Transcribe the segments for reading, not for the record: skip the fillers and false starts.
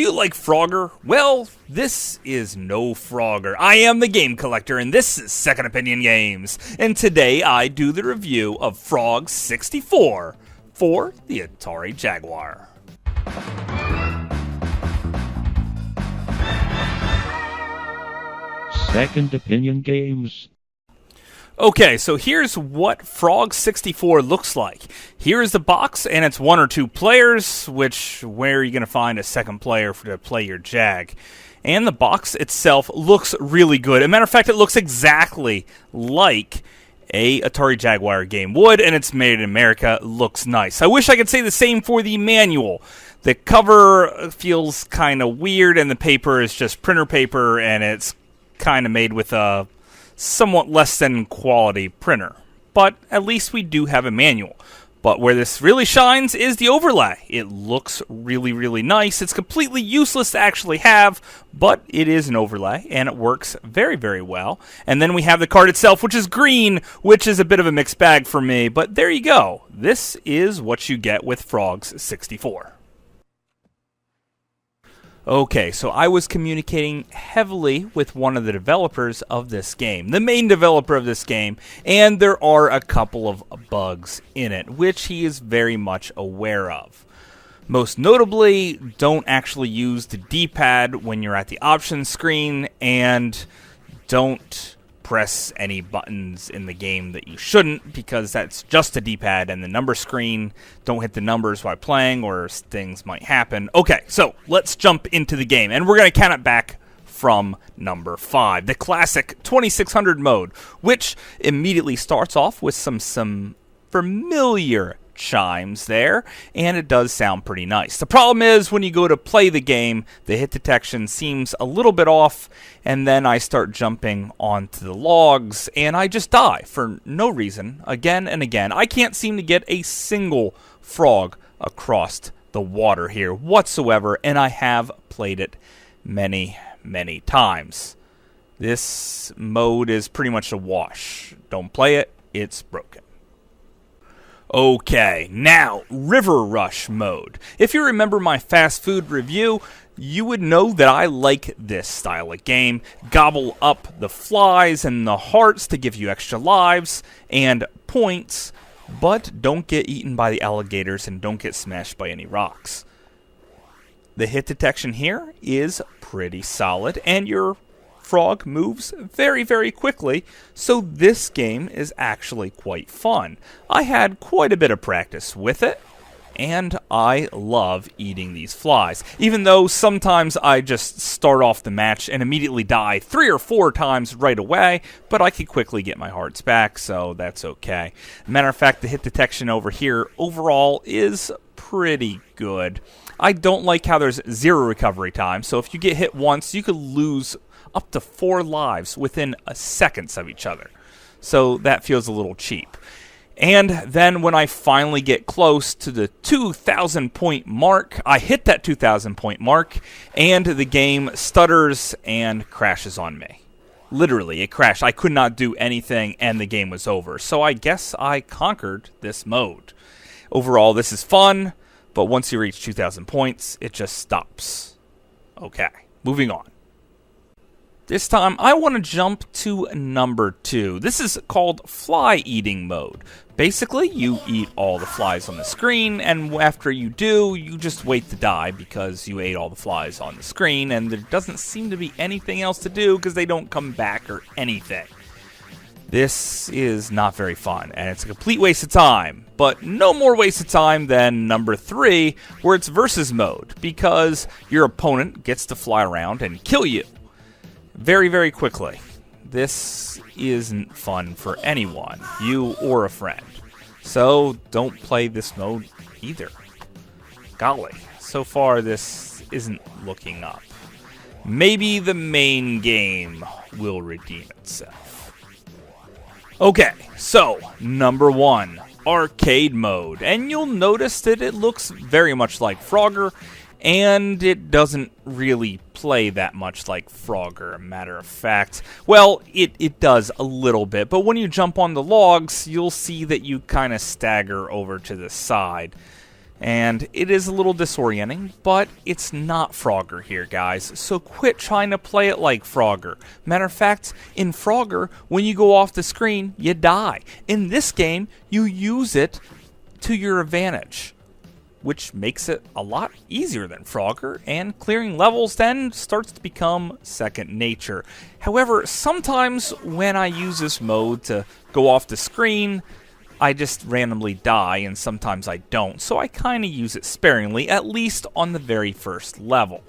Do you like Frogger? Well, this is no Frogger. I am the Game Collector, and this is Second Opinion Games. And today I do the review of Frog 64 for the Atari Jaguar. Second Opinion Games. Okay, so here's what Frog 64 looks like. Here's the box, and it's 1 or 2 players, where are you going to find a second player to play your Jag? And the box itself looks really good. As a matter of fact, it looks exactly like a Atari Jaguar game would, and it's made in America. It looks nice. I wish I could say the same for the manual. The cover feels kind of weird, and the paper is just printer paper, and it's kind of made with a somewhat less than quality printer. But at least we do have a manual. But where this really shines is the overlay. It looks really, really nice. It's completely useless to actually have, but it is an overlay, and it works very, very well. And then we have the card itself, which is green, which is a bit of a mixed bag for me. But there you go. This is what you get with Frogs 64. Okay, so I was communicating heavily with one of the developers of this game, the main developer of this game, and there are a couple of bugs in it, which he is very much aware of. Most notably, don't actually use the D-pad when you're at the options screen, and don't press any buttons in the game that you shouldn't, because that's just a D-pad and the number screen. Don't hit the numbers while playing or things might happen. Okay, so let's jump into the game, and we're going to count it back from number 5, the classic 2600 mode, which immediately starts off with some familiar chimes there, and it does sound pretty nice. The problem is when you go to play the game, the hit detection seems a little bit off, and then I start jumping onto the logs, and I just die for no reason, again and again. I can't seem to get a single frog across the water here whatsoever, and I have played it many, many times. This mode is pretty much a wash. Don't play it, it's broken. Okay, now, River Rush mode. If you remember my fast food review, you would know that I like this style of game. Gobble up the flies and the hearts to give you extra lives and points, but don't get eaten by the alligators and don't get smashed by any rocks. The hit detection here is pretty solid, and your frog moves very, very quickly, so this game is actually quite fun. I had quite a bit of practice with it, and I love eating these flies, even though sometimes I just start off the match and immediately die 3 or 4 times right away, but I can quickly get my hearts back, so that's okay. Matter of fact, the hit detection over here overall is pretty good. I don't like how there's 0 recovery time, so if you get hit once, you could lose up to 4 lives within seconds of each other. So that feels a little cheap. And then when I finally get close to the 2,000 point mark, I hit that 2,000 point mark, and the game stutters and crashes on me. Literally, it crashed. I could not do anything, and the game was over. So I guess I conquered this mode. Overall, this is fun, but once you reach 2,000 points, it just stops. Okay, moving on. This time, I want to jump to number 2. This is called Fly Eating Mode. Basically, you eat all the flies on the screen, and after you do, you just wait to die because you ate all the flies on the screen, and there doesn't seem to be anything else to do because they don't come back or anything. This is not very fun, and it's a complete waste of time, but no more waste of time than number 3, where it's versus mode, because your opponent gets to fly around and kill you very, very quickly. This isn't fun for anyone, you or a friend. So don't play this mode either. Golly, so far this isn't looking up. Maybe the main game will redeem itself. Okay, so number 1, arcade mode. And you'll notice that it looks very much like Frogger, and it doesn't really play that much like Frogger, matter of fact. Well, it does a little bit, but when you jump on the logs, you'll see that you kind of stagger over to the side. And it is a little disorienting, but it's not Frogger here, guys. So quit trying to play it like Frogger. Matter of fact, in Frogger, when you go off the screen, you die. In this game, you use it to your advantage, which makes it a lot easier than Frogger, and clearing levels then starts to become second nature. However, sometimes when I use this mode to go off the screen, I just randomly die, and sometimes I don't, so I kind of use it sparingly, at least on the very first level.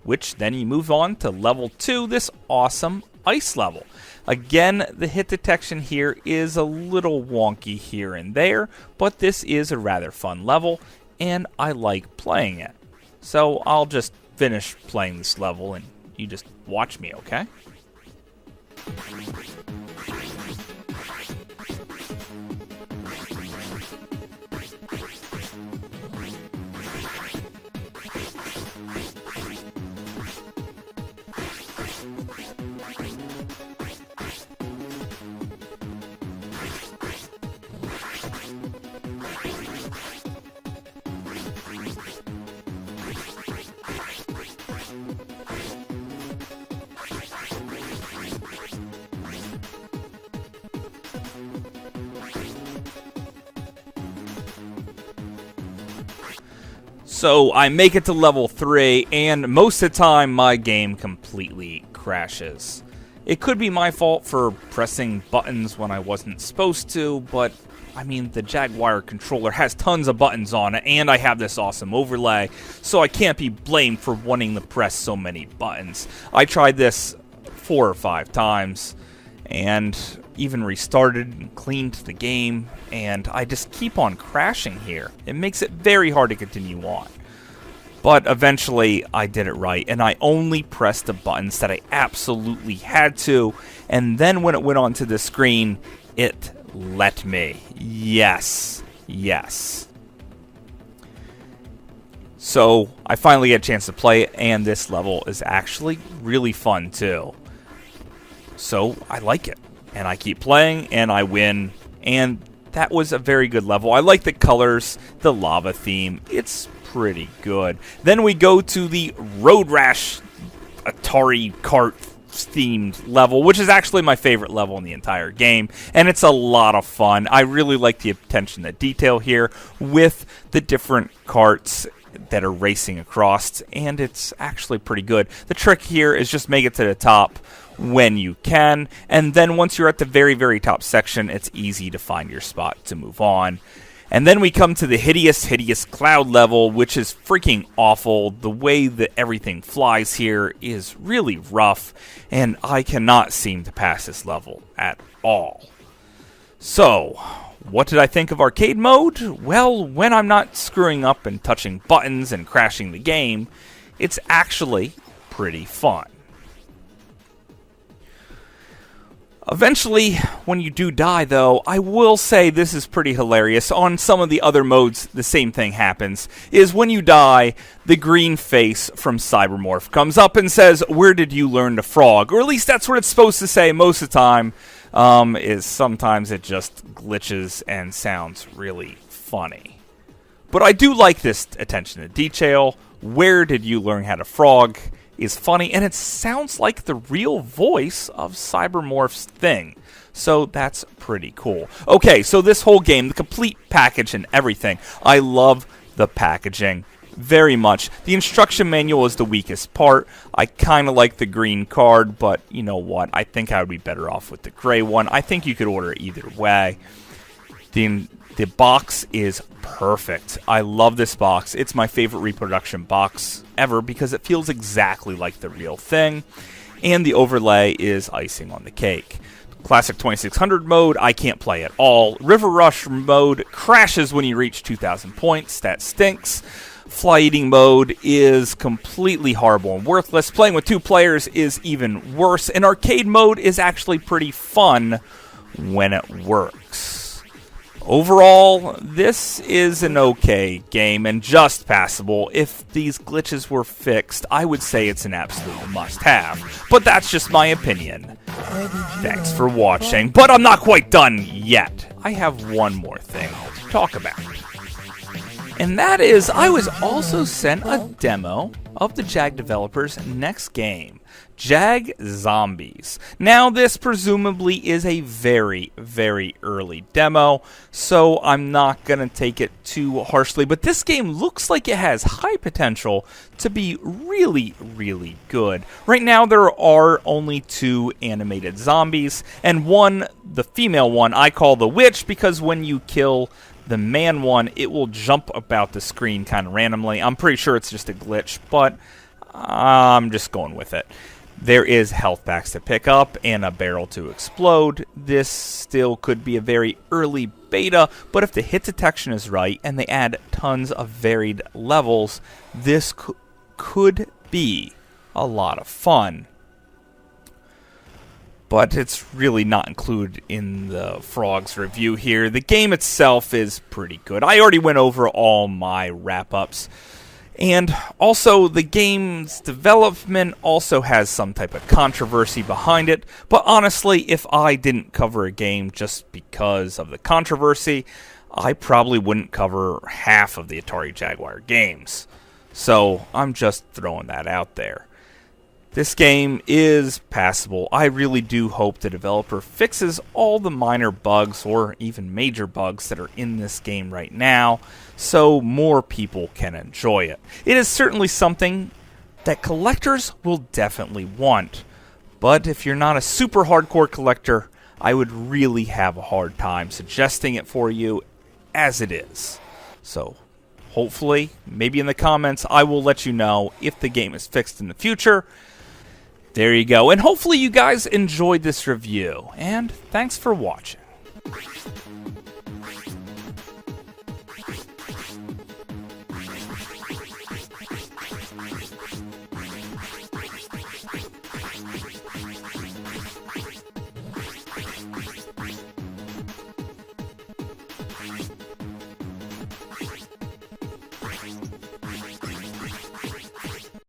Which then you move on to level 2, this awesome ice level. Again, the hit detection here is a little wonky here and there, but this is a rather fun level, and I like playing it. So I'll just finish playing this level, and you just watch me, okay? So I make it to level 3, and most of the time my game completely crashes. It could be my fault for pressing buttons when I wasn't supposed to, but I mean, the Jaguar controller has tons of buttons on it, and I have this awesome overlay, so I can't be blamed for wanting to press so many buttons. I tried this 4 or 5 times, and even restarted and cleaned the game, and I just keep on crashing here. It makes it very hard to continue on. But eventually I did it right, and I only pressed the buttons that I absolutely had to, and then when it went onto the screen, it let me. Yes. Yes. So I finally get a chance to play it, and this level is actually really fun too. So I like it, and I keep playing, and I win, and that was a very good level. I like the colors, the lava theme. It's pretty good. Then we go to the Road Rash Atari kart themed level, which is actually my favorite level in the entire game, and it's a lot of fun. I really like the attention to detail here with the different karts that are racing across, and it's actually pretty good. The trick here is just make it to the top when you can, and then once you're at the very, very top section, it's easy to find your spot to move on. And then we come to the hideous cloud level, which is freaking awful. The way that everything flies here is really rough, and I cannot seem to pass this level at all. So, what did I think of arcade mode? Well, when I'm not screwing up and touching buttons and crashing the game, it's actually pretty fun. Eventually, when you do die, though, I will say this is pretty hilarious. On some of the other modes, the same thing happens. Is when you die, the green face from Cybermorph comes up and says, "Where did you learn to frog?" Or at least that's what it's supposed to say most of the time. Is sometimes it just glitches and sounds really funny. But I do like this attention to detail. Where did you learn how to frog is funny, and it sounds like the real voice of Cybermorph's thing. So that's pretty cool. Okay, so this whole game, the complete package and everything, I love the packaging very much. The instruction manual is the weakest part. I kind of like the green card, but you know what? I think I would be better off with the gray one. I think you could order it either way. The box is perfect. I love this box. It's my favorite reproduction box ever because it feels exactly like the real thing. And the overlay is icing on the cake. Classic 2600 mode, I can't play at all. River Rush mode crashes when you reach 2,000 points. That stinks. Fly eating mode is completely horrible and worthless. Playing with 2 players is even worse. And arcade mode is actually pretty fun when it works. Overall, this is an okay game and just passable. If these glitches were fixed, I would say it's an absolute must-have. But that's just my opinion. Thanks for watching, but I'm not quite done yet. I have one more thing to talk about. And that is, I was also sent a demo of the Jag developers' next game, Jag Zombies. Now, this presumably is a very, very early demo, so I'm not going to take it too harshly, but this game looks like it has high potential to be really, really good. Right now, there are only 2 animated zombies, and one, the female one, I call the witch because when you kill the man one, it will jump about the screen kind of randomly. I'm pretty sure it's just a glitch, but I'm just going with it. There is health packs to pick up and a barrel to explode. This still could be a very early beta, but if the hit detection is right and they add tons of varied levels, this could be a lot of fun. But it's really not included in the Frogs review here. The game itself is pretty good. I already went over all my wrap-ups. And also, the game's development also has some type of controversy behind it. But honestly, if I didn't cover a game just because of the controversy, I probably wouldn't cover half of the Atari Jaguar games. So, I'm just throwing that out there. This game is passable. I really do hope the developer fixes all the minor bugs or even major bugs that are in this game right now so more people can enjoy it. It is certainly something that collectors will definitely want. But if you're not a super hardcore collector, I would really have a hard time suggesting it for you as it is. So hopefully, maybe in the comments, I will let you know if the game is fixed in the future. There you go, and hopefully you guys enjoyed this review, and thanks for watching.